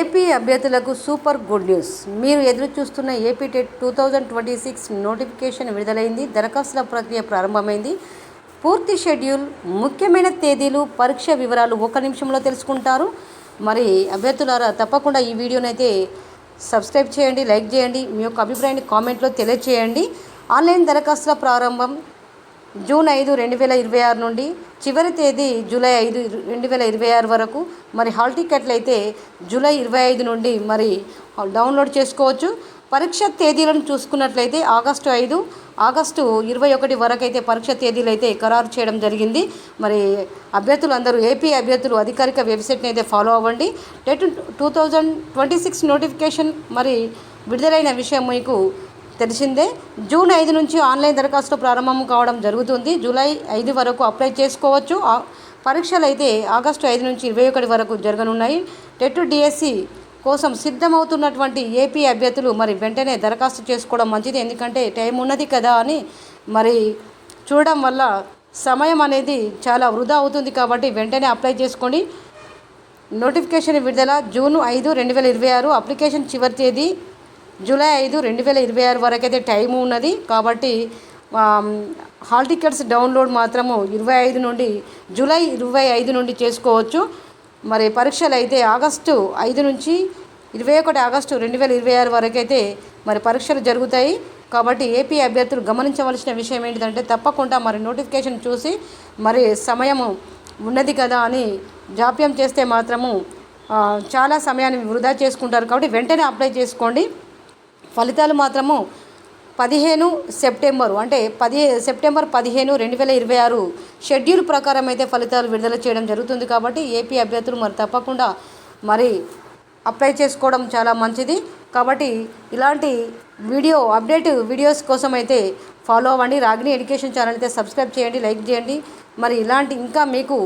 AP అభ్యర్థులకు super good news. మీరు ఎదురు చూస్తున్న ఏపీ టెట్ 2026 నోటిఫికేషన్ విడుదలైంది. దరఖాస్తుల ప్రక్రియ ప్రారంభమైంది. పూర్తి షెడ్యూల్, ముఖ్యమైన తేదీలు, పరీక్ష వివరాలు ఒక నిమిషంలో తెలుసుకుంటారు. మరి అభ్యర్థులారా తప్పకుండా ఈ వీడియోనైతే సబ్స్క్రైబ్ చేయండి, లైక్ చేయండి, మీ యొక్క అభిప్రాయాన్ని కామెంట్లో తెలియజేయండి. ఆన్లైన్ దరఖాస్తుల ప్రారంభం జూన్ 5, 2026 నుండి చివరి తేదీ జూలై 5, 2026 వరకు. మరి హాల్ టికెట్లు అయితే జూలై 25 నుండి మరి డౌన్లోడ్ చేసుకోవచ్చు. పరీక్ష తేదీలను చూసుకున్నట్లయితే ఆగస్టు 5, ఆగస్టు 21 వరకు అయితే పరీక్ష తేదీలు అయితే ఖరారు చేయడం జరిగింది. మరి అభ్యర్థులందరూ ఏపీ అభ్యర్థులు అధికారిక వెబ్సైట్ని అయితే ఫాలో అవ్వండి. టెట్ 2026 నోటిఫికేషన్ మరి విడుదలైన విషయం మీకు తెలిసిందే. జూన్ 5 నుంచి ఆన్లైన్ దరఖాస్తు ప్రారంభం కావడం జరుగుతుంది. జూలై 5 వరకు అప్లై చేసుకోవచ్చు. పరీక్షలు అయితే ఆగస్టు 5 నుంచి 21 వరకు జరగనున్నాయి. టెట్ డిఎస్సి కోసం సిద్ధమవుతున్నటువంటి ఏపీ అభ్యర్థులు మరి వెంటనే దరఖాస్తు చేసుకోవడం మంచిది. ఎందుకంటే టైం ఉన్నది కదా అని మరి చూడడం వల్ల సమయం అనేది చాలా వృధా అవుతుంది. కాబట్టి వెంటనే అప్లై చేసుకోండి. నోటిఫికేషన్ విడుదల జూన్ 5, 2026. అప్లికేషన్ చివరి తేదీ జూలై 5, 2026 వరకు అయితే టైము ఉన్నది. కాబట్టి హాల్ టికెట్స్ డౌన్లోడ్ మాత్రము 25 నుండి జూలై 25 నుండి చేసుకోవచ్చు. మరి పరీక్షలు అయితే ఆగస్టు 5 నుంచి 21 ఆగస్టు 2026 వరకు అయితే మరి పరీక్షలు జరుగుతాయి. కాబట్టి ఏపీ అభ్యర్థులు గమనించవలసిన విషయం ఏంటిదంటే తప్పకుండా మరి నోటిఫికేషన్ చూసి మరి సమయము ఉన్నది కదా అని జాప్యం చేస్తే మాత్రము చాలా సమయాన్ని వృధా చేసుకుంటారు. కాబట్టి వెంటనే అప్లై చేసుకోండి. ఫలితాలు మాత్రము 15 సెప్టెంబరు అంటే సెప్టెంబర్ 15, 2026 షెడ్యూల్ ప్రకారం అయితే ఫలితాలు విడుదల చేయడం జరుగుతుంది. కాబట్టి ఏపీ అభ్యర్థులు మరి తప్పకుండా మరి అప్లై చేసుకోవడం చాలా మంచిది. కాబట్టి ఇలాంటి అప్డేట్ వీడియోస్ కోసం అయితే ఫాలో అవ్వండి. రాగిణి ఎడ్యుకేషన్ ఛానల్ అయితే సబ్స్క్రైబ్ చేయండి, లైక్ చేయండి. మరి ఇలాంటి ఇంకా మీకు